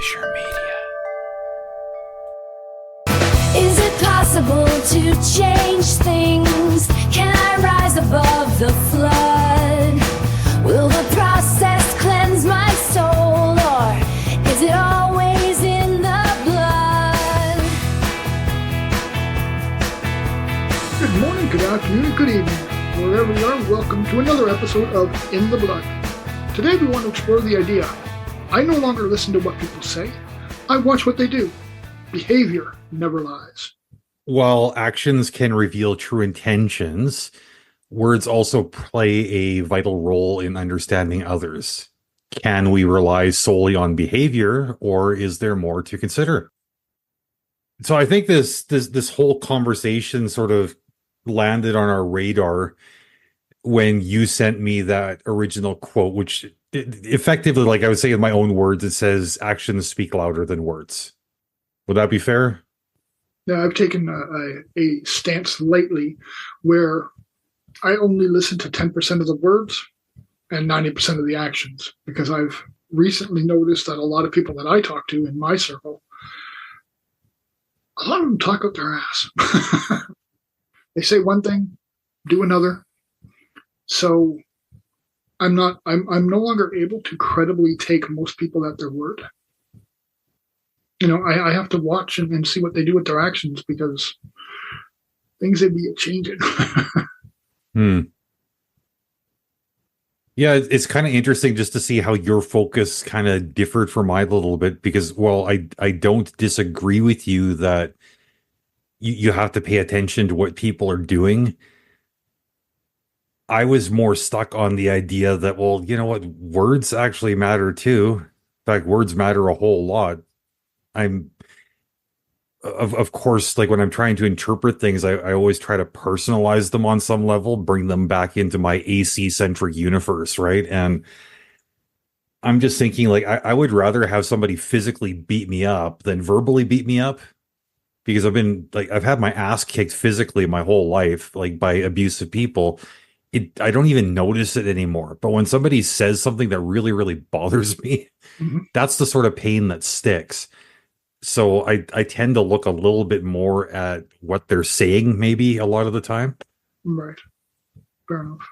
Bergen-Fischer Media. Is it possible to change things? Can I rise above the flood? Will the process cleanse my soul, or is it always in the blood? Good morning, good afternoon, good evening. Wherever you are, welcome to another episode of In the Blood. Today we want to explore the idea, I no longer listen to what people say, I watch what they do. Behavior never lies. While actions can reveal true intentions, words also play a vital role in understanding others. Can we rely solely on behavior, or is there more to consider? So I think this whole conversation sort of landed on our radar when you sent me that original quote, which effectively, like I would say in my own words, it says actions speak louder than words. Would that be fair? Now, I've taken a stance lately where I only listen to 10% of the words and 90% of the actions, because I've recently noticed that a lot of people that I talk to in my circle, a lot of them talk out their ass. They say one thing, do another. So I'm no longer able to credibly take most people at their word. You know, I have to watch and see what they do with their actions, because things would be changing. Yeah, it's kind of interesting just to see how your focus kind of differed from mine a little bit, because, well, I don't disagree with you that you have to pay attention to what people are doing. I was more stuck on the idea that, well, you know what, words actually matter too. In fact, words matter a whole lot. Of course, like when I'm trying to interpret things, I always try to personalize them on some level, bring them back into my AC-centric universe, right? And I'm just thinking, like, I would rather have somebody physically beat me up than verbally beat me up, because I've had my ass kicked physically my whole life, like by abusive people. I don't even notice it anymore. But when somebody says something that really, really bothers me, that's the sort of pain that sticks. So I tend to look a little bit more at what they're saying, maybe a lot of the time. Right. Fair enough.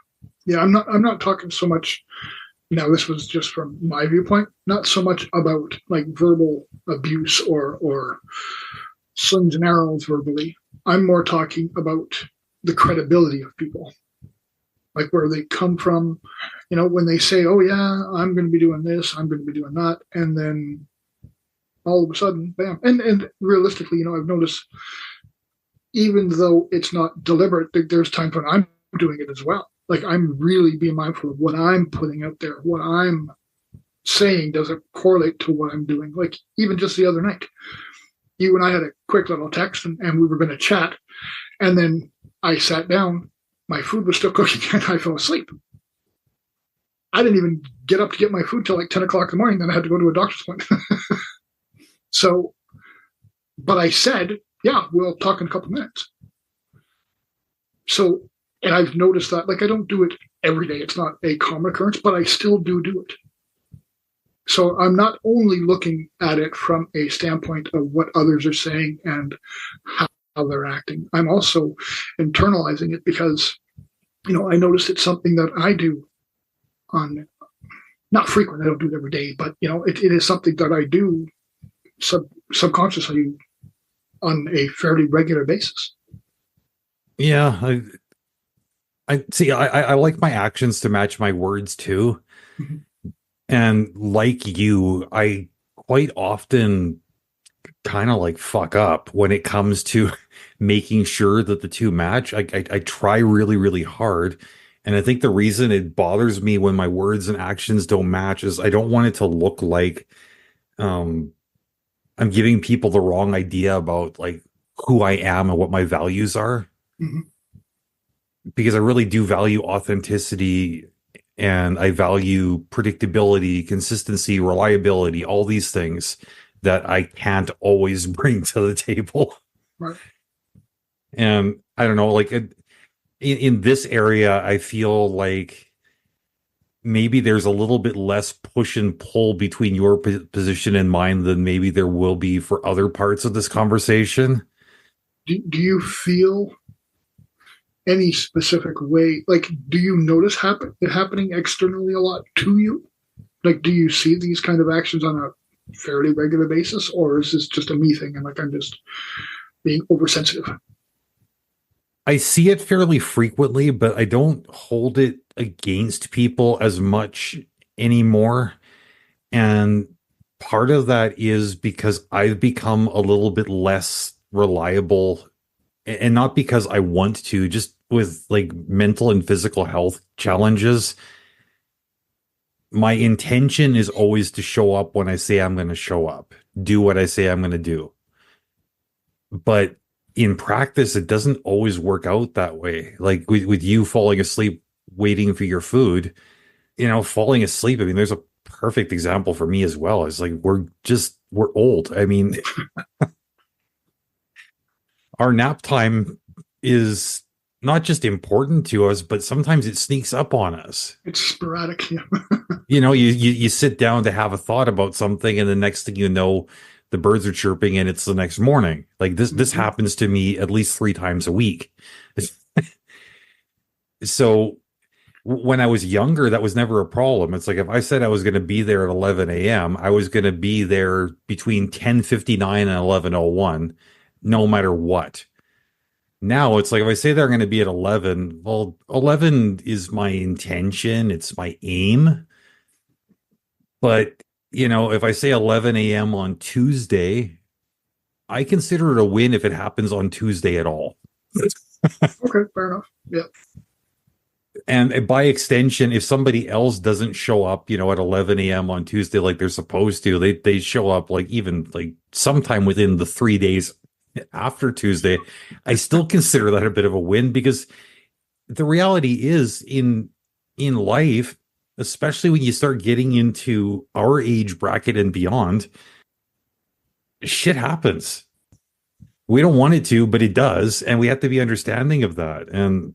Yeah, I'm not talking so much. Now, this was just from my viewpoint, not so much about like verbal abuse or slings and arrows verbally. I'm more talking about the credibility of people, like where they come from. You know, when they say, "Oh yeah, I'm going to be doing this, I'm going to be doing that," and then all of a sudden, bam. And realistically, you know, I've noticed, even though it's not deliberate, there's times when I'm doing it as well. Like, I'm really being mindful of what I'm putting out there, what I'm saying doesn't correlate to what I'm doing. Like, even just the other night, you and I had a quick little text, and we were going to chat. And then I sat down, my food was still cooking, and I fell asleep. I didn't even get up to get my food till like 10 o'clock in the morning. Then I had to go to a doctor's appointment. So, but I said, yeah, we'll talk in a couple minutes. So, and I've noticed that, like, I don't do it every day. It's not a common occurrence, but I still do it. So I'm not only looking at it from a standpoint of what others are saying and how they're acting. I'm also internalizing it because, you know, I noticed it's something that I do on, not frequent, I don't do it every day, but, you know, it is something that I do subconsciously on a fairly regular basis. Yeah, I see. I like my actions to match my words too. And like you, I quite often kind of like fuck up when it comes to making sure that the two match. I try really, really hard. And I think the reason it bothers me when my words and actions don't match is I don't want it to look like I'm giving people the wrong idea about like who I am and what my values are. Because I really do value authenticity, and I value predictability, consistency, reliability, all these things that I can't always bring to the table. Right. And I don't know, like in this area, I feel like maybe there's a little bit less push and pull between your position and mine than maybe there will be for other parts of this conversation. Do you feel any specific way? Like, do you notice it happening externally a lot to you? Like, do you see these kind of actions on a fairly regular basis, or is this just a me thing and like I'm just being oversensitive? I see it fairly frequently, but I don't hold it against people as much anymore. And part of that is because I've become a little bit less reliable, and not because I want to, just with like mental and physical health challenges. My intention is always to show up when I say I'm going to show up, do what I say I'm going to do. But in practice, it doesn't always work out that way. Like with you falling asleep waiting for your food, falling asleep. I mean, there's a perfect example for me as well. It's like we're old. I mean, our nap time is not just important to us, but sometimes it sneaks up on us. It's sporadic. Yeah. You sit down to have a thought about something, and the next thing you know, the birds are chirping and it's the next morning. Like this happens to me at least 3 times a week. So when I was younger, that was never a problem. It's like if I said I was going to be there at 11 a.m., I was going to be there between 10:59 and 11:01, no matter what. Now it's like if I say they're going to be at 11, well, 11 is my intention, it's my aim. But, if I say 11 a.m. on Tuesday, I consider it a win if it happens on Tuesday at all. Okay, fair enough. Yeah. And by extension, if somebody else doesn't show up, at 11 a.m. on Tuesday like they're supposed to, they show up like even like sometime within the 3 days after Tuesday, I still consider that a bit of a win, because the reality is in life, especially when you start getting into our age bracket and beyond, shit happens. We don't want it to, but it does. And we have to be understanding of that. And,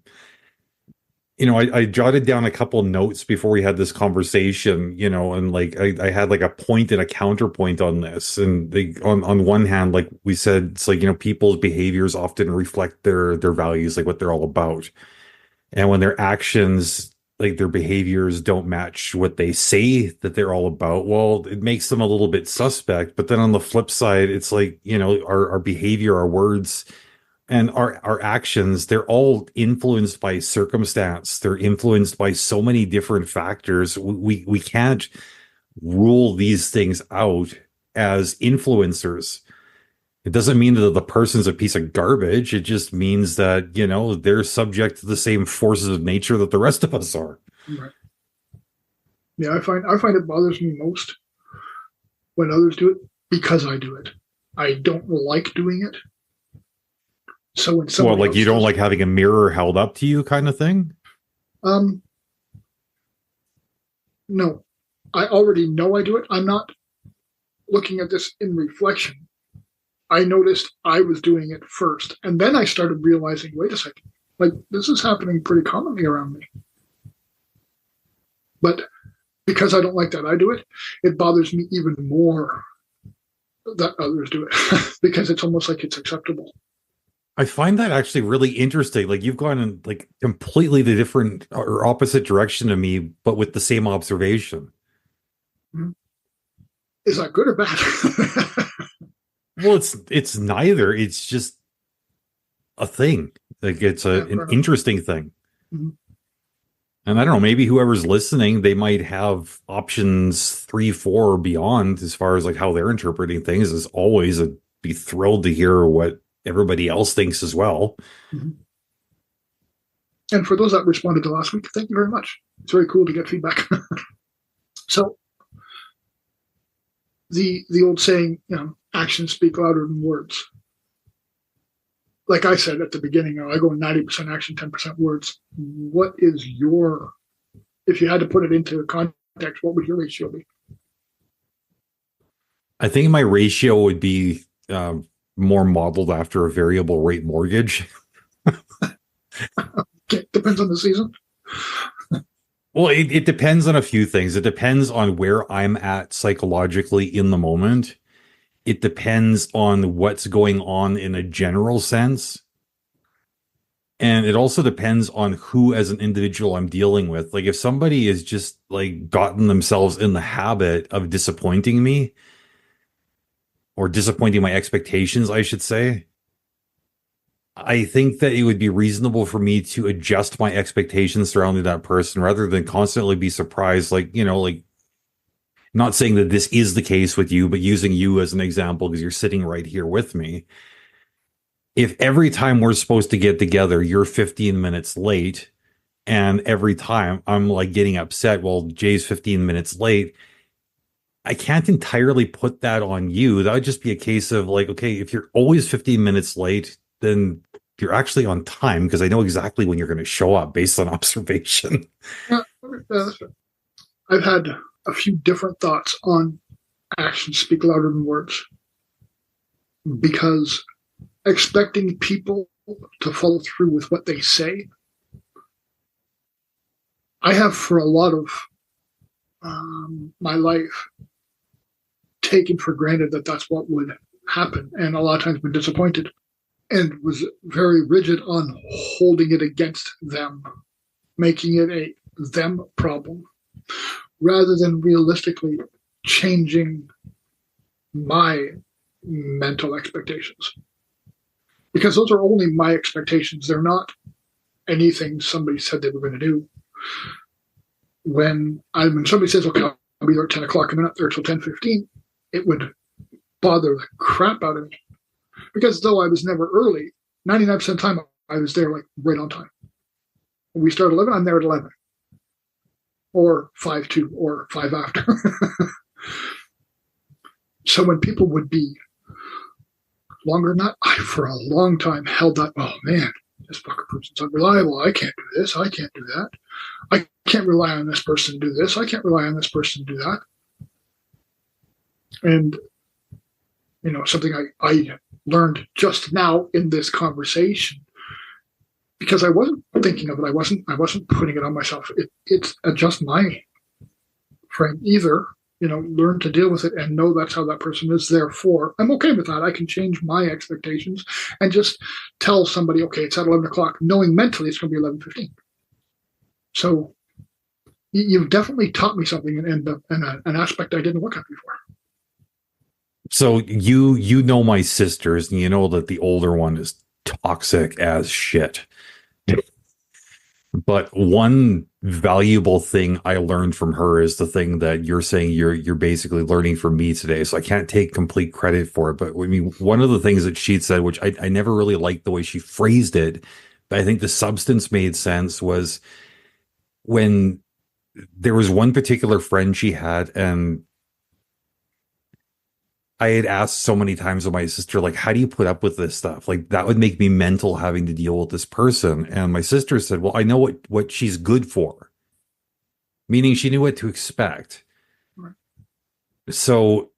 I jotted down a couple notes before we had this conversation, and like I had like a point and a counterpoint on this. And on one hand, like we said, it's like, people's behaviors often reflect their values, like what they're all about. And when their actions, like their behaviors don't match what they say that they're all about, well, it makes them a little bit suspect. But then on the flip side, it's like, our behavior, our words, and our actions, they're all influenced by circumstance. They're influenced by so many different factors. We can't rule these things out as influencers. It doesn't mean that the person's a piece of garbage. It just means that, they're subject to the same forces of nature that the rest of us are. Right. Yeah, I find it bothers me most when others do it because I do it. I don't like doing it. So when someone like you don't like having a mirror held up to you kind of thing? No. I already know I do it. I'm not looking at this in reflection. I noticed I was doing it first. And then I started realizing, wait a second, like this is happening pretty commonly around me. But because I don't like that I do it, it bothers me even more that others do it because it's almost like it's acceptable. I find that actually really interesting. Like you've gone in like completely the different or opposite direction to me, but with the same observation. Is that good or bad? Well, it's neither. It's just a thing. Like it's an interesting thing. Mm-hmm. And I don't know, maybe whoever's listening, they might have options 3, 4 or beyond as far as like how they're interpreting things. As always, I'd be thrilled to hear what everybody else thinks as well. Mm-hmm. And for those that responded to last week, thank you very much. It's very cool to get feedback. So the old saying, actions speak louder than words. Like I said at the beginning, I go 90% action, 10% words. What is if you had to put it into context, what would your ratio be? I think my ratio would be more modeled after a variable rate mortgage. Okay, depends on the season. Well, it depends on a few things. It depends on where I'm at psychologically in the moment. It depends on what's going on in a general sense. And it also depends on who as an individual I'm dealing with. Like if somebody is just like gotten themselves in the habit of disappointing me or disappointing my expectations, I should say, I think that it would be reasonable for me to adjust my expectations surrounding that person rather than constantly be surprised. Like, like not saying that this is the case with you, but using you as an example because you're sitting right here with me. If every time we're supposed to get together, you're 15 minutes late, and every time I'm like getting upset, well, Jay's 15 minutes late, I can't entirely put that on you. That would just be a case of like, okay, if you're always 15 minutes late, then you're actually on time because I know exactly when you're going to show up based on observation. Yeah, that's right. I've had a few different thoughts on actions speak louder than words, because expecting people to follow through with what they say, I have for a lot of my life taken for granted that that's what would happen, and a lot of times been disappointed and was very rigid on holding it against them, making it a them problem, rather than realistically changing my mental expectations. Because those are only my expectations. They're not anything somebody said they were going to do. When somebody says, okay, I'll be there at 10 o'clock, and I'm not there till 10:15, it would bother the crap out of me. Because though I was never early, 99% of the time I was there like right on time. When we start at 11, I'm there at 11. Or 5:02 or 5 after. So when people would be longer than that, I for a long time held that, oh man, this fucking person's unreliable. I can't do this. I can't do that. I can't rely on this person to do this. I can't rely on this person to do that. And, something I learned just now in this conversation, because I wasn't thinking of it. I wasn't putting it on myself. It's just my frame. Either, learn to deal with it and know that's how that person is. Therefore, I'm okay with that. I can change my expectations and just tell somebody, okay, it's at 11 o'clock, knowing mentally it's going to be 11:15. So you've definitely taught me something and an aspect I didn't look at before. So you know my sisters, and you know that the older one is toxic as shit. But one valuable thing I learned from her is the thing that you're saying you're basically learning from me today. So I can't take complete credit for it. But I mean, one of the things that she'd said, which I never really liked the way she phrased it, but I think the substance made sense, was when there was one particular friend she had, and I had asked so many times of my sister, like, how do you put up with this stuff? Like, that would make me mental having to deal with this person. And my sister said, well, I know what she's good for. Meaning she knew what to expect. Right. So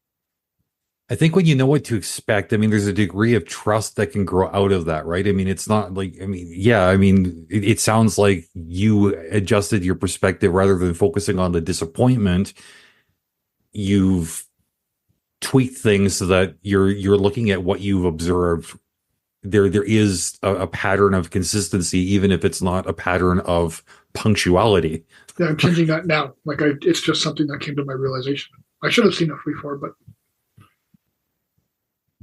I think when you know what to expect, I mean, there's a degree of trust that can grow out of that, right? I mean, it's not like, it sounds like you adjusted your perspective rather than focusing on the disappointment. You've tweak things so that you're looking at what you've observed. There is a pattern of consistency, even if it's not a pattern of punctuality. Yeah, I'm changing that now. Like it's just something that came to my realization. I should have seen it before, but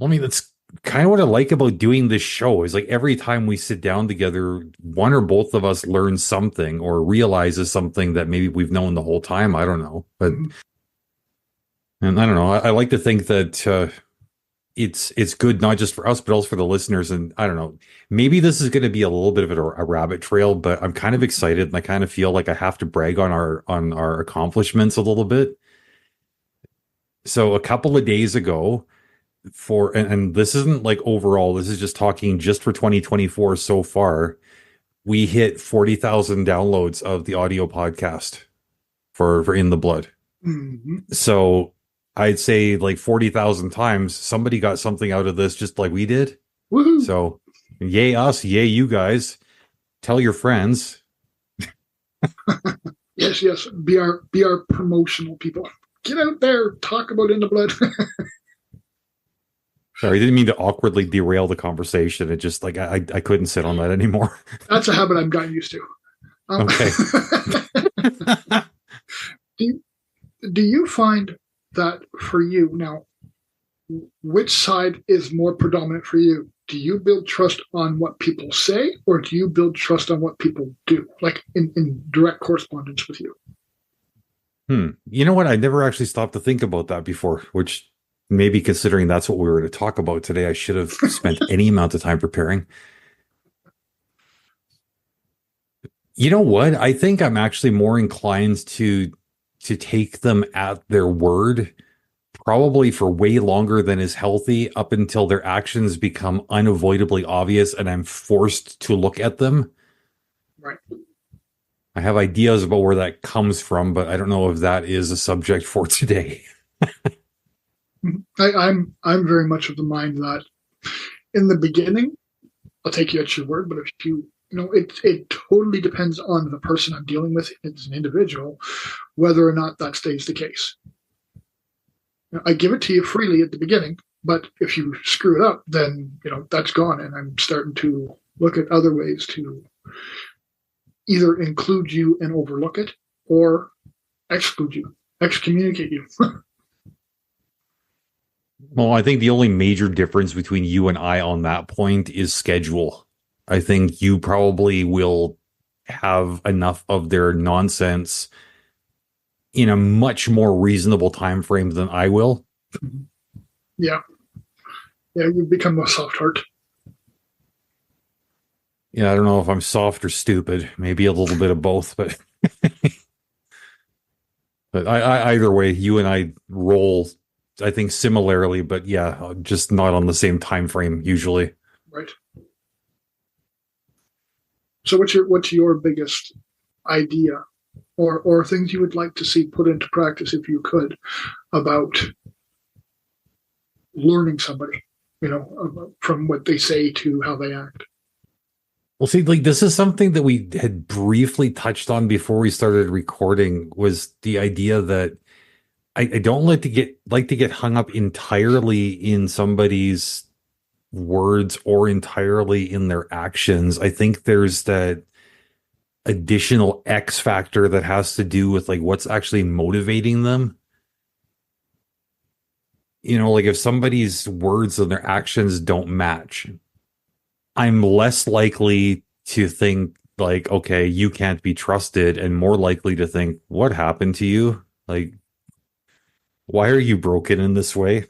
I mean, that's kind of what I like about doing this show, is like every time we sit down together, one or both of us learns something or realizes something that maybe we've known the whole time. I don't know, but and I don't know. I like to think that it's good not just for us, but also for the listeners. And I don't know, maybe this is going to be a little bit of a rabbit trail, but I'm kind of excited, and I kind of feel like I have to brag on our accomplishments a little bit. So a couple of days ago, and this isn't like overall, this is just talking just for 2024 so far, we hit 40,000 downloads of the audio podcast for In the Blood. mm-hmm. So I'd say like 40,000 times somebody got something out of this, just like we did. Woohoo! So yay us, yay you guys. Tell your friends. Yes. Be our promotional people. Get out there, talk about In the Blood. Sorry, I didn't mean to awkwardly derail the conversation. It just like I couldn't sit on that anymore. That's a habit I've gotten used to. Okay. Do you find that for you now, which side is more predominant for you? Do you build trust on what people say, or do you build trust on what people do, like in direct correspondence with you? You know what? I never actually stopped to think about that before, which maybe considering that's what we were to talk about today, I should have spent any amount of time preparing. You know what? I think I'm actually more inclined to take them at their word, probably for way longer than is healthy, up until their actions become unavoidably obvious and I'm forced to look at them. Right. I have ideas about where that comes from, but I don't know if that is a subject for today. I'm very much of the mind that in the beginning, I'll take you at your word, but if it totally depends on the person I'm dealing with as an individual, whether or not that stays the case. I give it to you freely at the beginning, but if you screw it up, then that's gone, and I'm starting to look at other ways to either include you and overlook it, or exclude you, excommunicate you. Well, I think the only major difference between you and I on that point is schedule. I think you probably will have enough of their nonsense in a much more reasonable time frame than I will. Yeah. You've become a soft heart. Yeah, I don't know if I'm soft or stupid. Maybe a little bit of both, but but either way, you and I roll, I think, similarly. But yeah, just not on the same time frame usually. Right. So what's your biggest idea, or things you would like to see put into practice if you could, about learning somebody, from what they say to how they act? Well, see, like this is something that we had briefly touched on before we started recording, was the idea that I don't like to get hung up entirely in somebody's words or entirely in their actions. I think there's that additional X factor that has to do with like what's actually motivating them. Like if somebody's words and their actions don't match, I'm less likely to think like, okay, you can't be trusted, and more likely to think, what happened to you? Like, why are you broken in this way?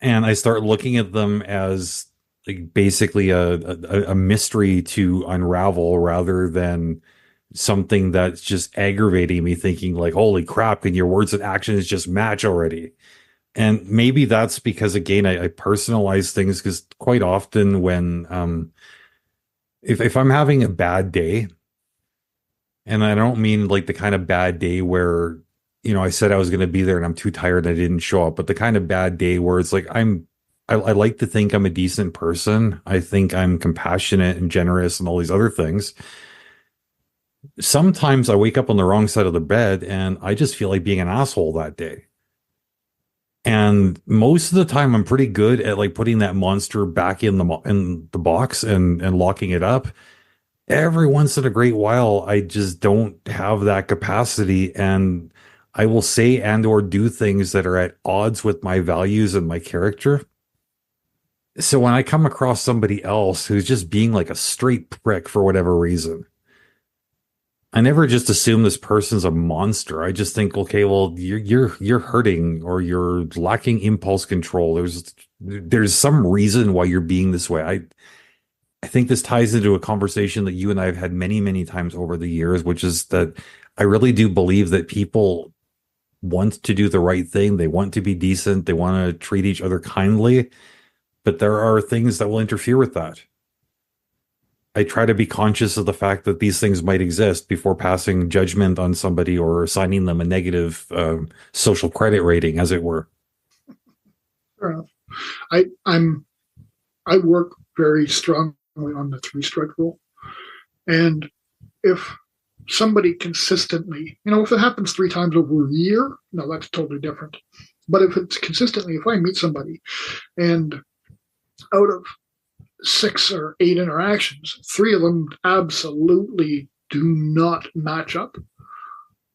And I start looking at them as like basically a mystery to unravel rather than something that's just aggravating me, thinking like, holy crap, can your words and actions just match already? And maybe that's because, again, I personalize things, because quite often when if I'm having a bad day, and I don't mean like the kind of bad day where I said I was going to be there and I'm too tired and I didn't show up, but the kind of bad day where it's like I like to think I'm a decent person. I think I'm compassionate and generous and all these other things. Sometimes I wake up on the wrong side of the bed and I just feel like being an asshole that day. And most of the time I'm pretty good at like putting that monster back in the box and locking it up. Every once in a great while, I just don't have that capacity, and I will say and or do things that are at odds with my values and my character. So when I come across somebody else who's just being like a straight prick for whatever reason, I never just assume this person's a monster. I just think, okay, well, you're hurting, or you're lacking impulse control. There's some reason why you're being this way. I think this ties into a conversation that you and I have had many, many times over the years, which is that I really do believe that people want to do the right thing. They want to be decent. They want to treat each other kindly, but there are things that will interfere with that. I try to be conscious of the fact that these things might exist before passing judgment on somebody or assigning them a negative social credit rating, as it were. Fair enough. I work very strongly on the 3-strike rule, and if somebody consistently, if it happens 3 times over a year, no, that's totally different. But if it's consistently, if I meet somebody and out of 6 or 8 interactions, 3 of them absolutely do not match up,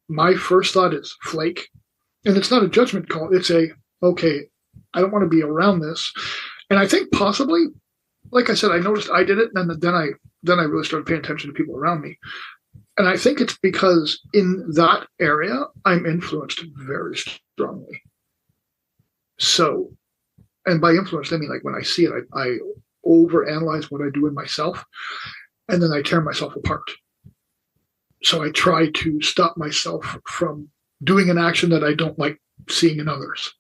my first thought is flake. And it's not a judgment call. It's okay, I don't want to be around this. And I think possibly, like I said, I noticed I did it, and then I really started paying attention to people around me. And I think it's because in that area, I'm influenced very strongly. So, and by influenced, I mean like when I see it, I overanalyze what I do in myself, and then I tear myself apart. So I try to stop myself from doing an action that I don't like seeing in others.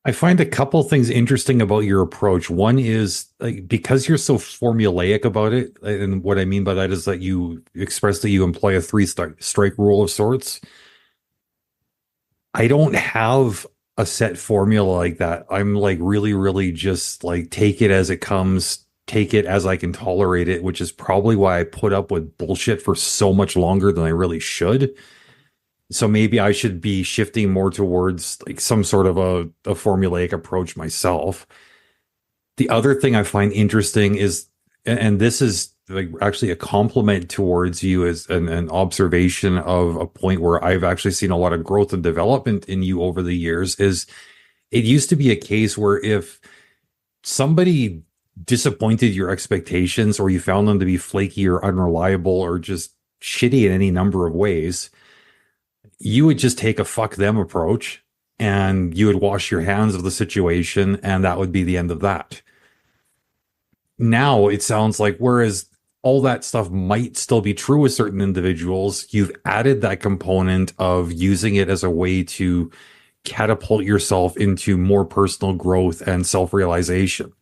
I find a couple things interesting about your approach. One is like, because you're so formulaic about it, and what I mean by that is that you express that you employ a 3-strike rule of sorts. I don't have a set formula like that. I'm like really, really just like take it as it comes, take it as I can tolerate it, which is probably why I put up with bullshit for so much longer than I really should. So maybe I should be shifting more towards like some sort of a formulaic approach myself. The other thing I find interesting is, and this is like actually a compliment towards you, as an observation of a point where I've actually seen a lot of growth and development in you over the years, is it used to be a case where if somebody disappointed your expectations or you found them to be flaky or unreliable or just shitty in any number of ways, you would just take a fuck them approach and you would wash your hands of the situation, and that would be the end of that. Now it sounds like, whereas all that stuff might still be true with certain individuals, you've added that component of using it as a way to catapult yourself into more personal growth and self-realization.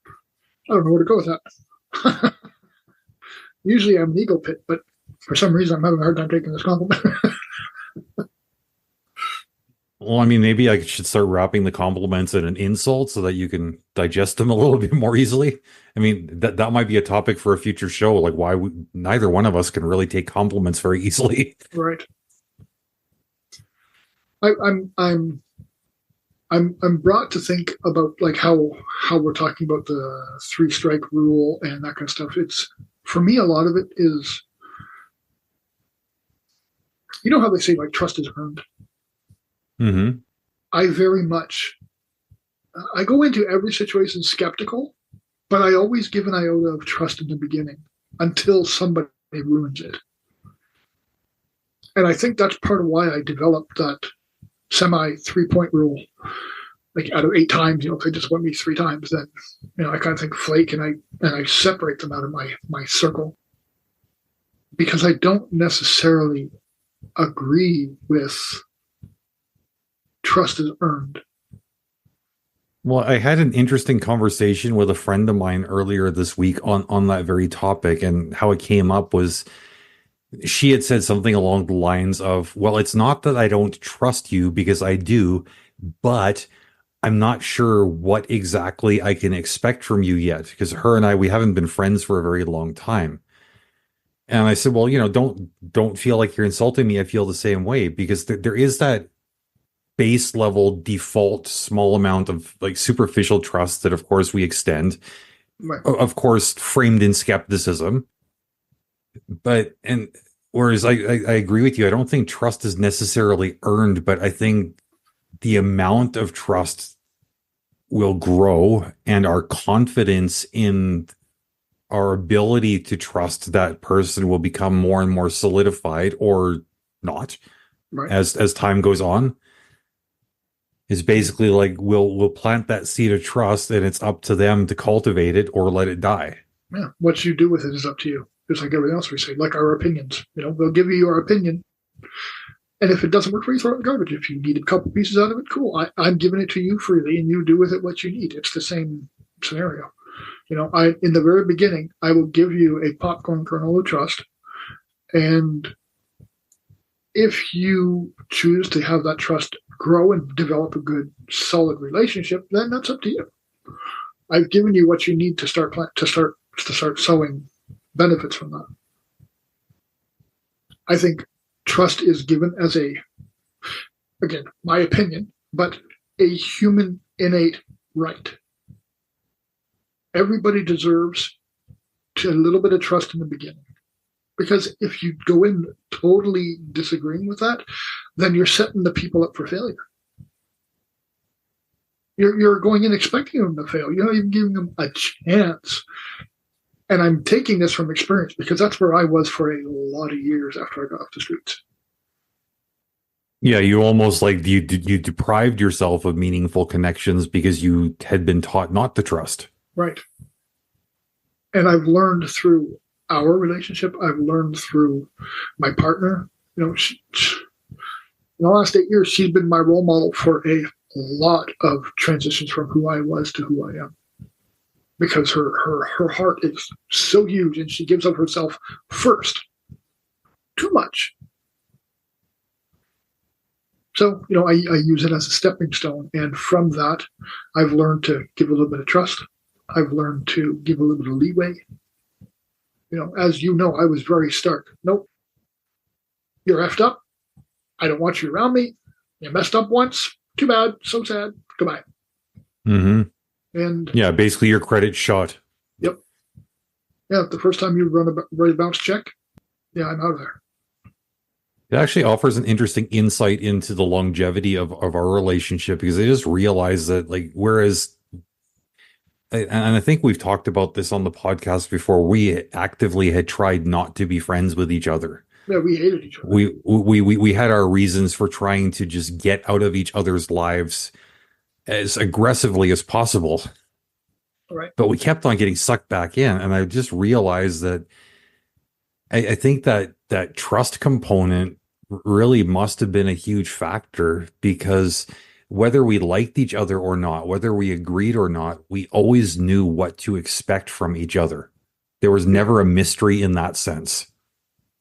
I don't know where to go with that. Usually I'm an ego pit, but for some reason I'm having a hard time taking this compliment. Well, I mean, maybe I should start wrapping the compliments in an insult so that you can digest them a little bit more easily. I mean, that might be a topic for a future show, like why neither one of us can really take compliments very easily. Right. I'm brought to think about like how we're talking about the 3-strike rule and that kind of stuff. It's, for me, a lot of it is, you know how they say like trust is earned. Mm-hmm. I go into every situation skeptical, but I always give an iota of trust in the beginning until somebody ruins it. And I think that's part of why I developed that semi 3-point rule. Like out of 8 times, if they just went me 3 times, then I kind of think flake, and I separate them out of my circle, because I don't necessarily agree with trust is earned. Well, I had an interesting conversation with a friend of mine earlier this week on that very topic, and how it came up was she had said something along the lines of, well, it's not that I don't trust you, because I do, but I'm not sure what exactly I can expect from you yet, because her and I, we haven't been friends for a very long time. And I said, well, don't feel like you're insulting me. I feel the same way, because there is that base level default small amount of like superficial trust that of course we extend, Right. of course framed in skepticism. And whereas I agree with you, I don't think trust is necessarily earned, but I think the amount of trust will grow, and our confidence in our ability to trust that person will become more and more solidified, or not, Right. as time goes on. Is basically like we'll plant that seed of trust, and it's up to them to cultivate it or let it die. Yeah. What you do with it is up to you. Just like everything else we say, like our opinions. They'll give you your opinion, and if it doesn't work for you, throw it in the garbage. If you need a couple pieces out of it, cool. I'm giving it to you freely, and you do with it what you need. It's the same scenario. In the very beginning, I will give you a popcorn kernel of trust, and if you choose to have that trust grow and develop a good, solid relationship, then that's up to you. I've given you what you need to start sowing benefits from that. I think trust is given as again, my opinion, but a human innate right. Everybody deserves a little bit of trust in the beginning. Because if you go in totally disagreeing with that, then you're setting the people up for failure. You're going in expecting them to fail. You're not even giving them a chance. And I'm taking this from experience because that's where I was for a lot of years after I got off the streets. Yeah, you almost like you deprived yourself of meaningful connections because you had been taught not to trust. Right. And I've learned through our relationship, I've learned through my partner. In the last 8 years, she's been my role model for a lot of transitions from who I was to who I am. Because her heart is so huge and she gives of herself first. Too much. So, I use it as a stepping stone. And from that, I've learned to give a little bit of trust. I've learned to give a little bit of leeway. As you know, I was very stark. Nope. You're effed up. I don't want you around me. You messed up once. Too bad. So sad. Goodbye. Mm-hmm. And yeah, basically your credit shot. Yep. Yeah, the first time you write a bounce check, yeah, I'm out of there. It actually offers an interesting insight into the longevity of our relationship because I just realized that, like, whereas, and I think we've talked about this on the podcast before, we actively had tried not to be friends with each other. Yeah, we hated each other. We had our reasons for trying to just get out of each other's lives as aggressively as possible. Right. But we kept on getting sucked back in. And I just realized that I think that trust component really must have been a huge factor because whether we liked each other or not, whether we agreed or not, we always knew what to expect from each other. There was never a mystery in that sense.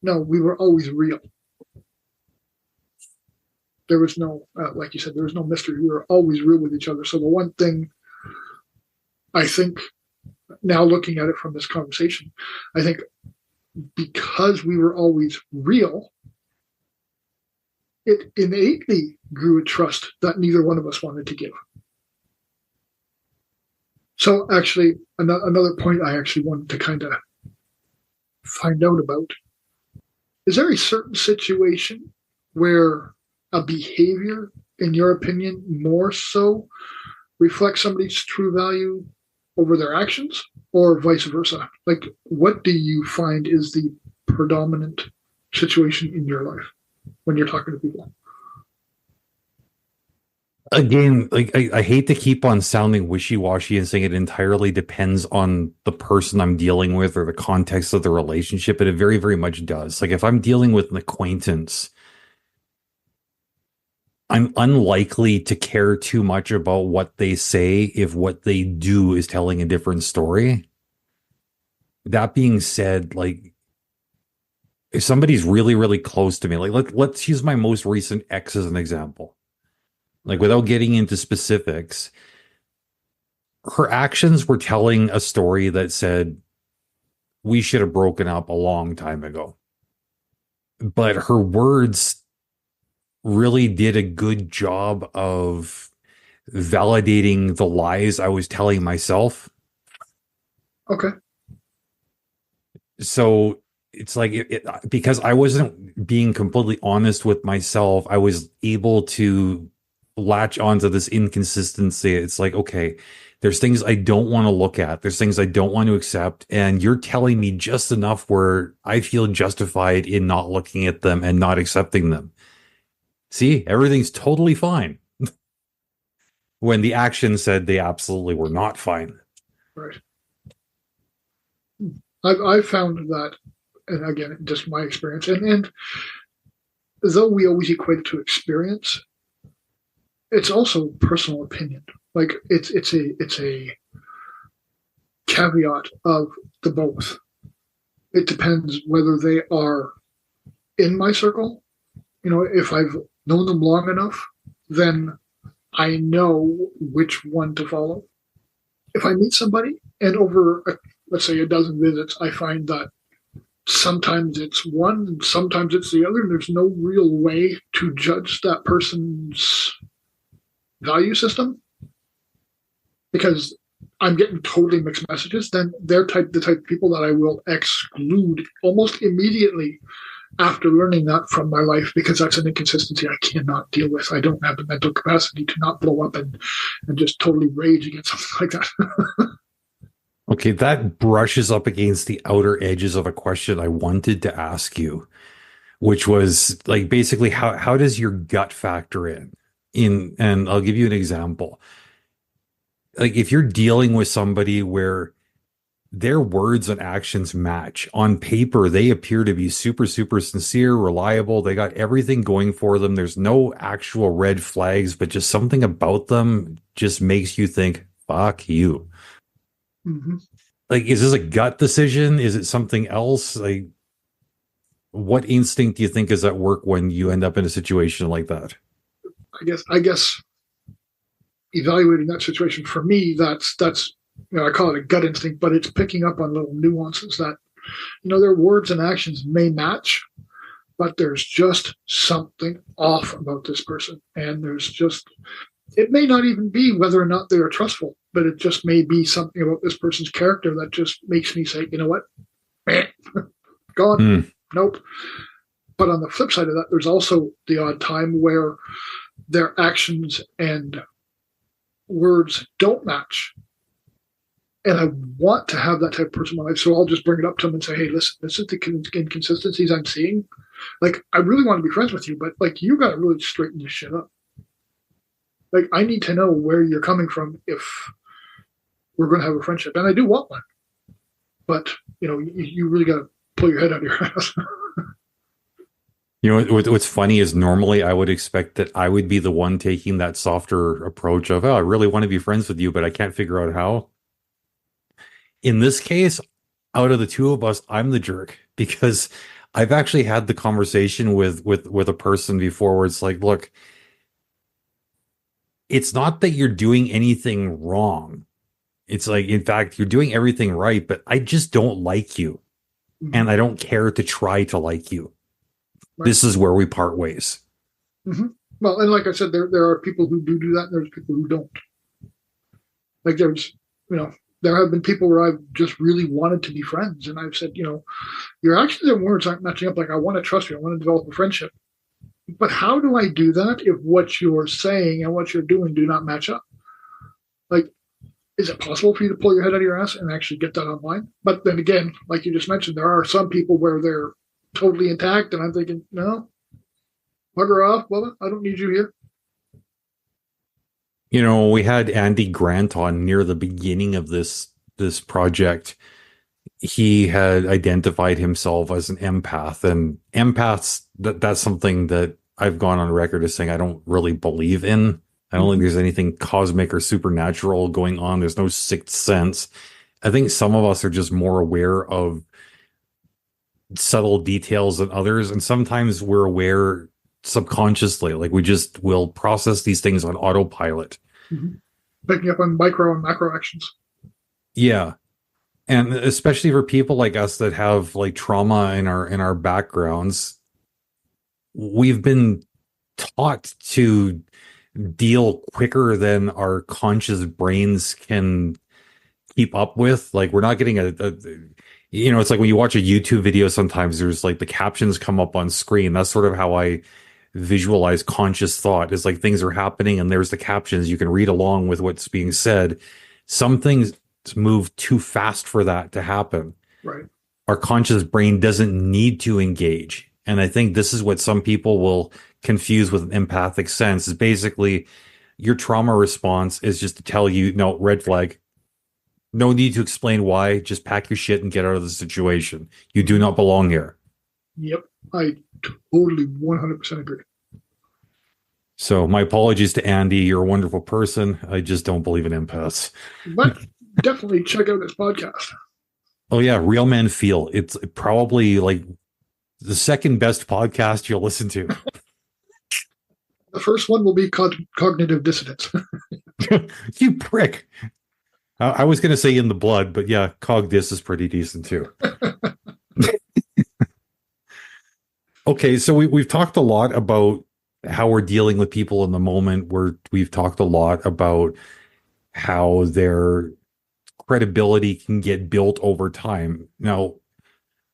No, we were always real. There was no, like you said, there was no mystery. We were always real with each other. So the one thing I think, now looking at it from this conversation, I think because we were always real, it innately grew a trust that neither one of us wanted to give. So actually, another point I actually wanted to kind of find out about, is there a certain situation where a behavior, in your opinion, more so reflects somebody's true value over their actions, or vice versa? Like, what do you find is the predominant situation in your life when you're talking to people? Again, like I hate to keep on sounding wishy-washy and saying it entirely depends on the person I'm dealing with or the context of the relationship, but it very, very much does. Like if I'm dealing with an acquaintance, I'm unlikely to care too much about what they say if what they do is telling a different story. That being said, like if somebody's really, really close to me, like let's use my most recent ex as an example. Like without getting into specifics, her actions were telling a story that said we should have broken up a long time ago. But her words really did a good job of validating the lies I was telling myself. Okay. So it's like because I wasn't being completely honest with myself, I was able to latch onto this inconsistency. It's like, okay, there's things I don't want to look at. There's things I don't want to accept. And you're telling me just enough where I feel justified in not looking at them and not accepting them. See, everything's totally fine. When the action said they absolutely were not fine. Right. I've found that, and again, just my experience, and though we always equate it to experience, it's also personal opinion. Like it's a caveat of the both. It depends whether they are in my circle. If I've known them long enough, then I know which one to follow. If I meet somebody and over, let's say, a dozen visits, I find that sometimes it's one, and sometimes it's the other, and there's no real way to judge that person's value system because I'm getting totally mixed messages. Then they're the type of people that I will exclude almost immediately after learning that from my life, because that's an inconsistency I cannot deal with. I don't have the mental capacity to not blow up and just totally rage against something like that. Okay, that brushes up against the outer edges of a question I wanted to ask you, which was like basically how does your gut factor in? And I'll give you an example. Like if you're dealing with somebody where their words and actions match on paper, they appear to be super, super sincere, reliable. They got everything going for them. There's no actual red flags, but just something about them just makes you think, fuck you. Mm-hmm. Like, is this a gut decision? Is it something else? Like, what instinct do you think is at work when you end up in a situation like that? I guess evaluating that situation for me, that's I call it a gut instinct, but it's picking up on little nuances that their words and actions may match, but there's just something off about this person, and it may not even be whether or not they are trustful, but it just may be something about this person's character that just makes me say, you know what, gone. Nope. But on the flip side of that, there's also the odd time where their actions and words don't match. And I want to have that type of person in my life. So I'll just bring it up to them and say, hey, listen, this is the inconsistencies I'm seeing. Like, I really want to be friends with you, but like, you got to really straighten this shit up. Like, I need to know where you're coming from if we're going to have a friendship. And I do want one. But, you really got to pull your head out of your ass. What's funny is normally I would expect that I would be the one taking that softer approach of, I really want to be friends with you, but I can't figure out how. In this case, out of the two of us, I'm the jerk, because I've actually had the conversation with a person before where it's like, look, it's not that you're doing anything wrong. It's like, in fact, you're doing everything right, but I just don't like you. Mm-hmm. And I don't care to try to like you. Right. This is where we part ways. Mm-hmm. Well, and like I said, there are people who do that, and there's people who don't. Like there have been people where I've just really wanted to be friends, and I've said, your actions and words aren't matching up. Like, I want to trust you. I want to develop a friendship. But how do I do that if what you're saying and what you're doing do not match up? Like, is it possible for you to pull your head out of your ass and actually get that online? But then again, like you just mentioned, there are some people where they're totally intact, and I'm thinking, no, bugger off, well, I don't need you here. We had Andy Grant on near the beginning of this project. He had identified himself as an empath, and empaths, that's something that I've gone on record as saying I don't really believe in. I don't think there's anything cosmic or supernatural going on. There's no sixth sense. I think some of us are just more aware of subtle details than others, and sometimes we're aware subconsciously. Like, we just will process these things on autopilot. Mm-hmm. Picking up on micro and macro actions. Yeah. And especially for people like us that have like trauma in our backgrounds, we've been taught to deal quicker than our conscious brains can keep up with. Like, we're not getting it's like when you watch a YouTube video, sometimes there's like the captions come up on screen. That's sort of how I visualize conscious thought, is like things are happening and there's the captions. You can read along with what's being said. Some things move too fast for that to happen. Right. Our conscious brain doesn't need to engage. And I think this is what some people will confuse with an empathic sense, is basically your trauma response is just to tell you, no, red flag. No need to explain why. Just pack your shit and get out of the situation. You do not belong here. Yep. I totally 100% agree. So my apologies to Andy. You're a wonderful person. I just don't believe in empaths. But definitely check out his podcast. Oh yeah, Real Men Feel. It's probably like the second best podcast you'll listen to. The first one will be cognitive dissonance. You prick. I was going to say In the Blood, but yeah, Cog Dis is pretty decent too. Okay, so we've talked a lot about how we're dealing with people in the moment. We've talked a lot about how their credibility can get built over time. Now,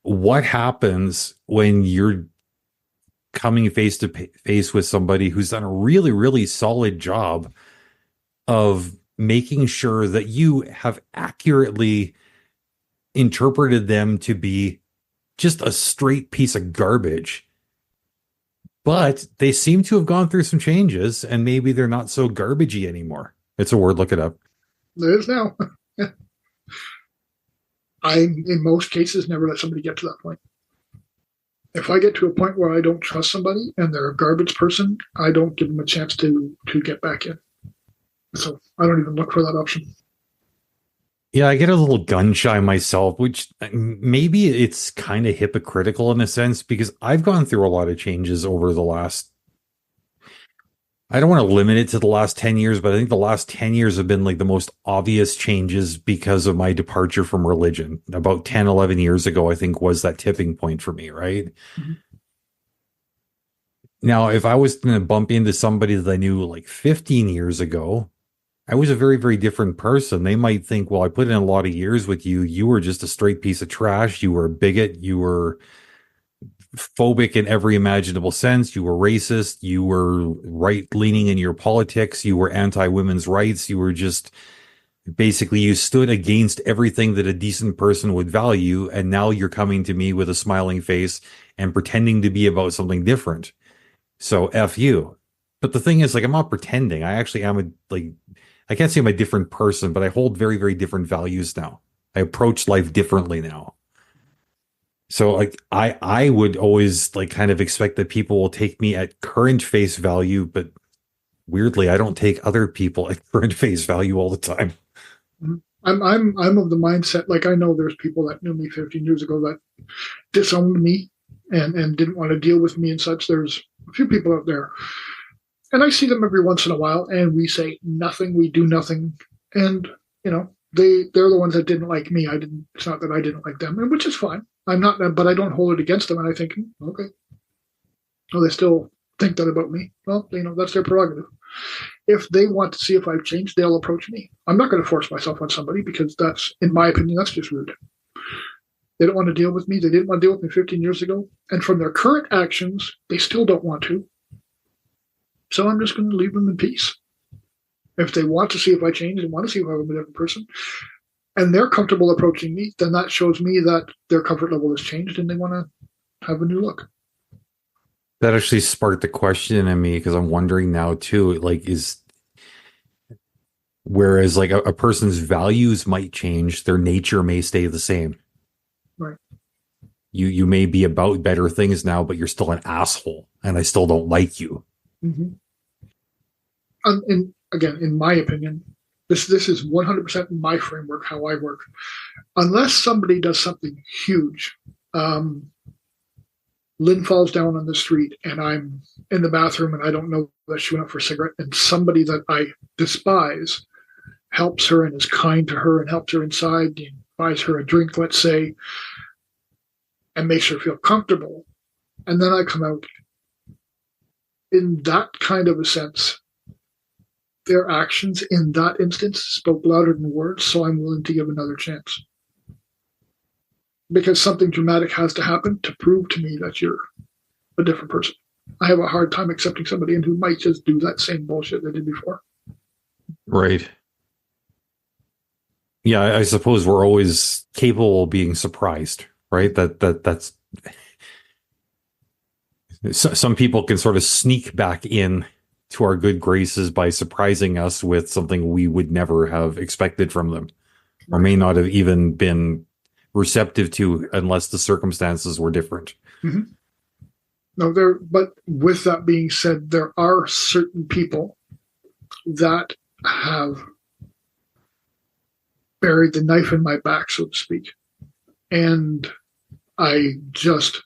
what happens when you're coming face to face with somebody who's done a really, really solid job of making sure that you have accurately interpreted them to be just a straight piece of garbage? But they seem to have gone through some changes and maybe they're not so garbagey anymore. It's a word, look it up. There is now. I, in most cases, never let somebody get to that point. If I get to a point where I don't trust somebody and they're a garbage person, I don't give them a chance to get back in. So I don't even look for that option. Yeah, I get a little gun shy myself, which maybe it's kind of hypocritical in a sense because I've gone through a lot of changes over the last, I don't want to limit it to the last 10 years, but I think the last 10 years have been like the most obvious changes because of my departure from religion. About 10, 11 years ago, I think was that tipping point for me, right? Mhm. Now, if I was going to bump into somebody that I knew like 15 years ago, I was a very, very different person. They might think, well, I put in a lot of years with you. You were just a straight piece of trash. You were a bigot. You were phobic in every imaginable sense. You were racist. You were right leaning in your politics. You were anti women's rights. You were just basically, you stood against everything that a decent person would value. And now you're coming to me with a smiling face and pretending to be about something different. So F you. But the thing is, like, I'm not pretending. I actually am I can't say I'm a different person, but I hold very, very different values now. I approach life differently now. So like I would always like kind of expect that people will take me at current face value, but weirdly, I don't take other people at current face value all the time. Mhm. I'm of the mindset, like I know there's people that knew me 15 years ago that disowned me and didn't want to deal with me and such. There's a few people out there. And I see them every once in a while and we say nothing, we do nothing. And, they're the ones that didn't like me. It's not that I didn't like them, and which is fine. I'm not, but I don't hold it against them. And I think, okay, well, they still think that about me. Well, that's their prerogative. If they want to see if I've changed, they'll approach me. I'm not going to force myself on somebody because that's, in my opinion, that's just rude. They don't want to deal with me. They didn't want to deal with me 15 years ago. And from their current actions, they still don't want to. So I'm just going to leave them in peace. If they want to see if I change and want to see if I'm a different person, and they're comfortable approaching me, then that shows me that their comfort level has changed and they want to have a new look. That actually sparked the question in me because I'm wondering now too, whereas like a person's values might change, their nature may stay the same. Right. You may be about better things now, but you're still an asshole and I still don't like you. Mm-hmm. And again, in my opinion, this is 100% my framework, how I work. Unless somebody does something huge, Lynn falls down on the street and I'm in the bathroom and I don't know that she went out for a cigarette, and somebody that I despise helps her and is kind to her and helps her inside and buys her a drink, let's say, and makes her feel comfortable. And then I come out. In that kind of a sense, their actions in that instance spoke louder than words, so I'm willing to give another chance. Because something dramatic has to happen to prove to me that you're a different person. I have a hard time accepting somebody who might just do that same bullshit they did before. Right. Yeah, I suppose we're always capable of being surprised, right? That's some people can sort of sneak back in to our good graces by surprising us with something we would never have expected from them, or may not have even been receptive to unless the circumstances were different. Mm-hmm. No, but with that being said, there are certain people that have buried the knife in my back, so to speak. And I just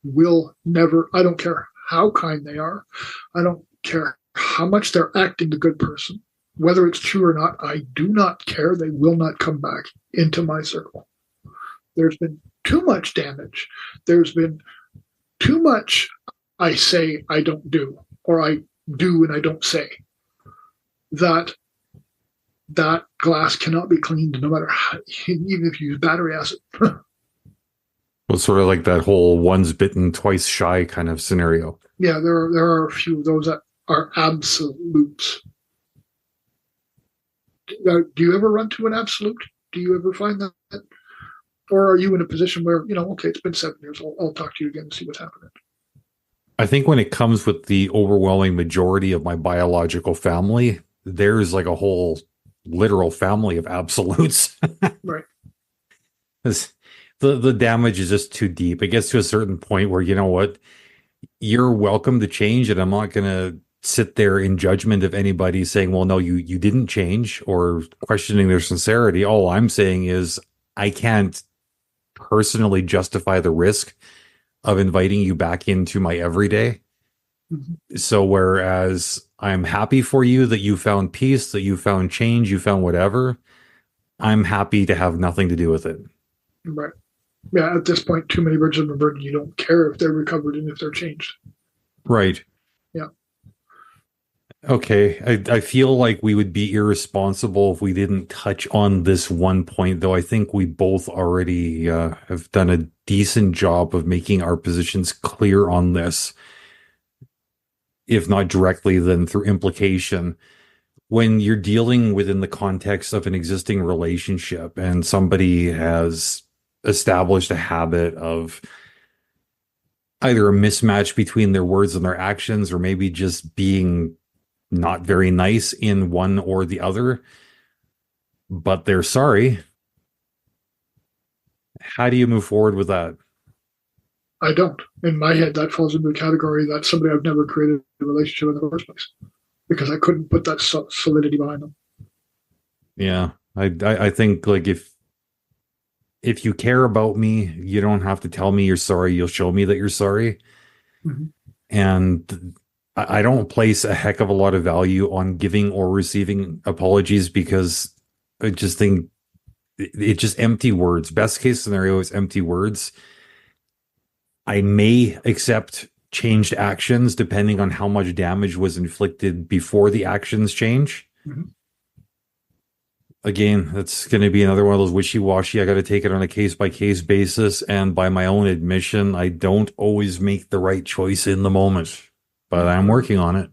will never, I don't care how kind they are. I don't care how much they're acting a good person. Whether it's true or not, I do not care. They will not come back into my circle. There's been too much damage. There's been too much I say I don't do, or I do and I don't say, that glass cannot be cleaned no matter how, even if you use battery acid. Well, sort of like that whole once bitten, twice shy kind of scenario. Yeah, there are a few of those that are absolutes. Do you ever run to an absolute? Do you ever find that? Or are you in a position where, okay, it's been 7 years, I'll talk to you again and see what's happening? I think when it comes with the overwhelming majority of my biological family, there's like a whole literal family of absolutes. Right. The damage is just too deep. It gets to a certain point where, you know what, you're welcome to change, and I'm not going to sit there in judgment of anybody saying, well, no, you didn't change, or questioning their sincerity. All I'm saying is I can't personally justify the risk of inviting you back into my everyday. Mm-hmm. So whereas I'm happy for you that you found peace, that you found change, you found whatever, I'm happy to have nothing to do with it. Right. Yeah, at this point, too many bridges have been burned. You don't care if they're recovered and if they're changed. Right. Yeah. Okay. I feel like we would be irresponsible if we didn't touch on this one point, though I think we both already have done a decent job of making our positions clear on this, if not directly, then through implication. When you're dealing within the context of an existing relationship and somebody has established a habit of either a mismatch between their words and their actions, or maybe just being not very nice in one or the other, but they're sorry, how do you move forward with that? I don't. In my head, that falls into the category that somebody I've never created a relationship in the first place, because I couldn't put that solidity behind them. Yeah, I think like if you care about me, you don't have to tell me you're sorry. You'll show me that you're sorry. Mm-hmm. And I don't place a heck of a lot of value on giving or receiving apologies, because I just think it's just empty words. Best case scenario is empty words. I may accept changed actions depending on how much damage was inflicted before the actions change. Mm-hmm. Again, that's going to be another one of those wishy-washy. I got to take it on a case-by-case basis. And by my own admission, I don't always make the right choice in the moment, but I'm working on it.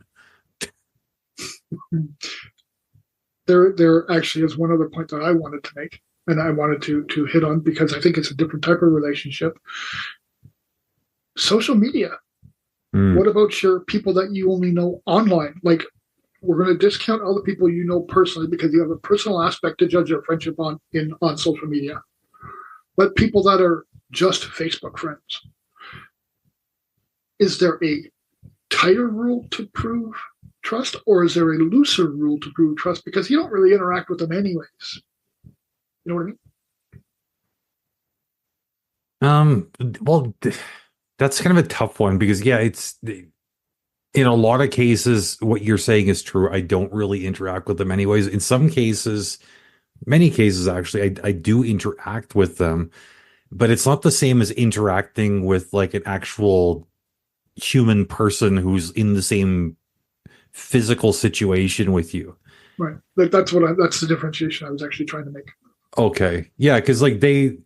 There actually is one other point that I wanted to make, and I wanted to hit on, because I think it's a different type of relationship. Social media. What about your people that you only know online? Like, we're going to discount all the people you know personally because you have a personal aspect to judge their friendship on social media. But people that are just Facebook friends, is there a tighter rule to prove trust, or is there a looser rule to prove trust? Because you don't really interact with them anyways. You know what I mean? Well, that's kind of a tough one, because yeah, it's in a lot of cases, what you're saying is true. I don't really interact with them anyways. In some cases, many cases actually, I do interact with them, but it's not the same as interacting with like an actual human person who's in the same physical situation with you. Right. Like that's the differentiation I was actually trying to make. Okay. Yeah, because like they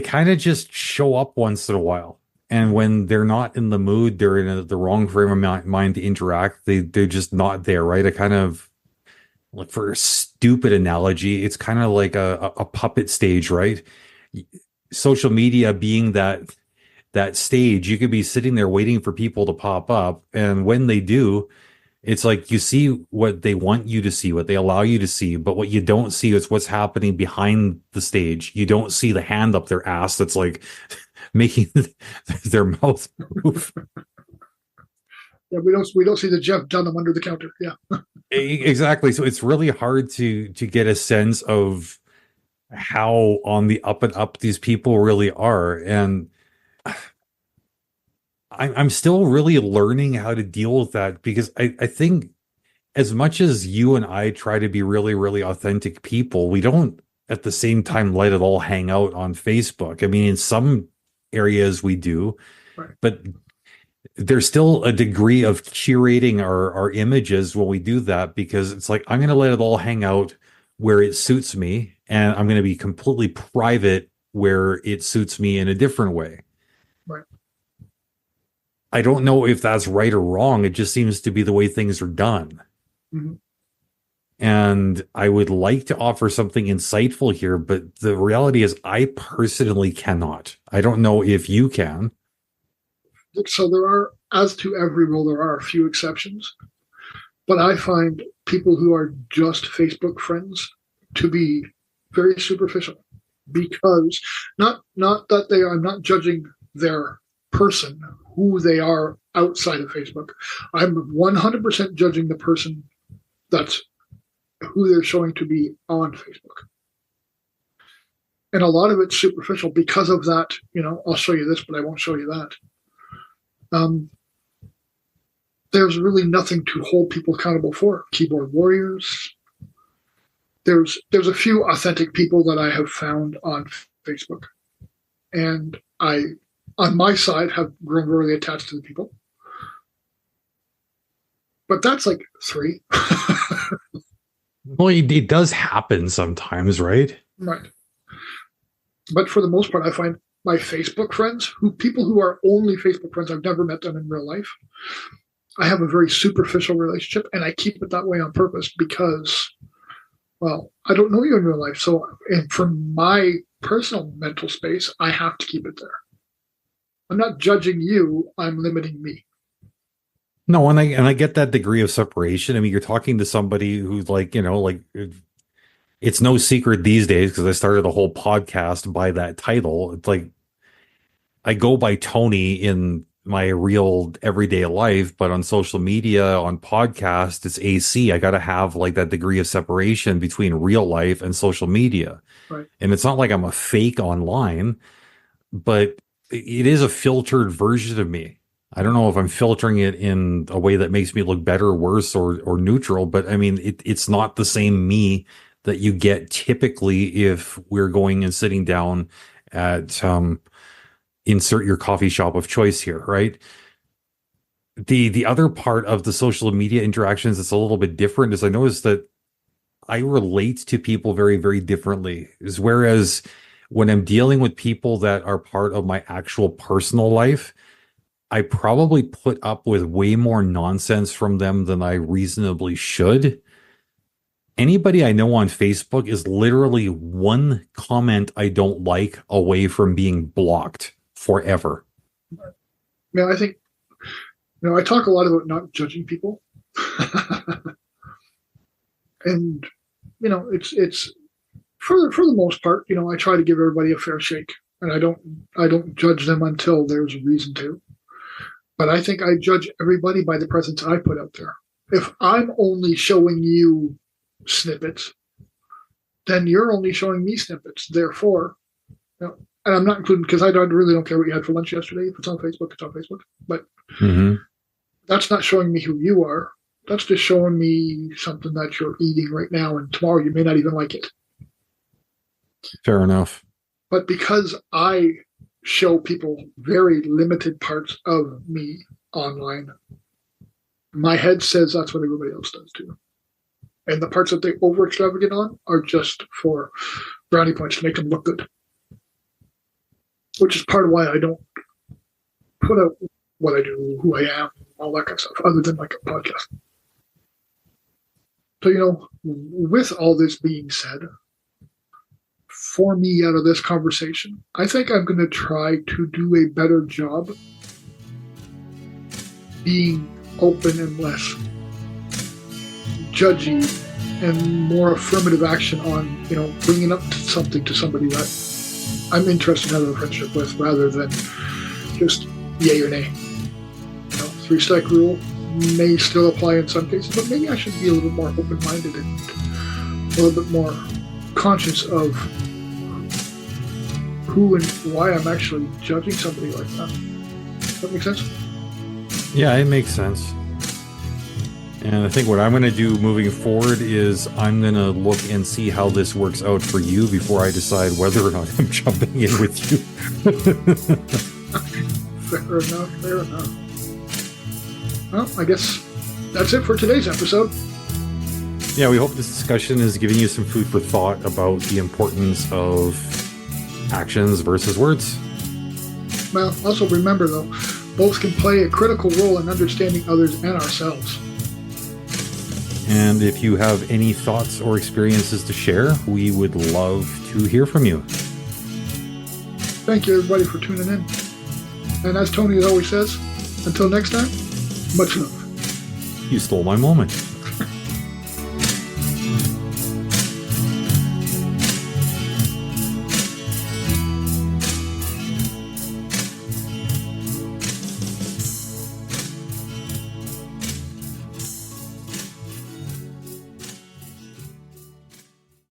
kind of just show up once in a while. And when they're not in the mood, they're in the wrong frame of mind to interact. They're just not there, right? A kind of, like, for a stupid analogy, it's kind of like a puppet stage, right? Social media being that stage, you could be sitting there waiting for people to pop up, and when they do, it's like you see what they want you to see, what they allow you to see, but what you don't see is what's happening behind the stage. You don't see the hand up their ass that's like making their mouth move. Yeah, we don't see the Jeff Dunham under the counter. Yeah. Exactly. So it's really hard to get a sense of how on the up and up these people really are. And I'm still really learning how to deal with that, because I think as much as you and I try to be really, really authentic people, we don't at the same time let it all hang out on Facebook. I mean, in some areas we do, Right. But there's still a degree of curating our images when we do that, because it's like, I'm going to let it all hang out where it suits me, and I'm going to be completely private where it suits me in a different way. Right. I don't know if that's right or wrong. It just seems to be the way things are done. Mhm. And I would like to offer something insightful here, but the reality is I personally cannot. I don't know if you can. So there are, as to every rule, there are a few exceptions. But I find people who are just Facebook friends to be very superficial, because not that they are, I'm not judging their person, who they are outside of Facebook. I'm 100% judging the person that's who they're showing to be on Facebook. And a lot of it's superficial because of that, I'll show you this, but I won't show you that. There's really nothing to hold people accountable for. Keyboard warriors. There's a few authentic people that I have found on Facebook, and I, on my side, have grown really attached to the people. But that's like 3. Well, it does happen sometimes, right? Right. But for the most part, I find my Facebook friends, people who are only Facebook friends, I've never met them in real life. I have a very superficial relationship, and I keep it that way on purpose because, well, I don't know you in real life. So, and for my personal mental space, I have to keep it there. I'm not judging you. I'm limiting me. No, and I get that degree of separation. I mean, you're talking to somebody who's like, it's no secret these days, because I started the whole podcast by that title. It's like, I go by Tony in my real everyday life, but on social media, on podcast, it's AC. I got to have like that degree of separation between real life and social media. Right. And it's not like I'm a fake online, but it is a filtered version of me. I don't know if I'm filtering it in a way that makes me look better, worse, or neutral, but I mean, it's not the same me that you get typically if we're going and sitting down at insert your coffee shop of choice here, right? The other part of the social media interactions that's a little bit different is I noticed that I relate to people very, very differently. Whereas when I'm dealing with people that are part of my actual personal life, I probably put up with way more nonsense from them than I reasonably should. Anybody I know on Facebook is literally one comment I don't like away from being blocked forever. Yeah, I think, I talk a lot about not judging people. And, it's for the most part, I try to give everybody a fair shake, and I don't judge them until there's a reason to. But I think I judge everybody by the presence I put out there. If I'm only showing you snippets, then you're only showing me snippets. Therefore, and I'm not including, because I really don't care what you had for lunch yesterday. If it's on Facebook, it's on Facebook. But that's not showing me who you are. That's just showing me something that you're eating right now, and tomorrow you may not even like it. Fair enough. But because I show people very limited parts of me online, my head says that's what everybody else does too. And the parts that they over extravagant on are just for brownie points to make them look good. Which is part of why I don't put out what I do, who I am, all that kind of stuff, other than like a podcast. So, with all this being said, for me out of this conversation, I think I'm going to try to do a better job being open and less judgy and more affirmative action on, bringing up something to somebody that I'm interested in having a friendship with, rather than just yay or nay. 3-strike rule may still apply in some cases, but maybe I should be a little more open-minded and a little bit more conscious of who and why I'm actually judging somebody like that. Does that make sense? Yeah, it makes sense. And I think what I'm going to do moving forward is I'm going to look and see how this works out for you before I decide whether or not I'm jumping in with you. Fair enough, fair enough. Well, I guess that's it for today's episode. Yeah, we hope this discussion is giving you some food for thought about the importance of actions versus words. Well, also remember though, both can play a critical role in understanding others and ourselves. And if you have any thoughts or experiences to share, we would love to hear from you. Thank you everybody for tuning in. And as Tony always says, until next time, much love. You stole my moment.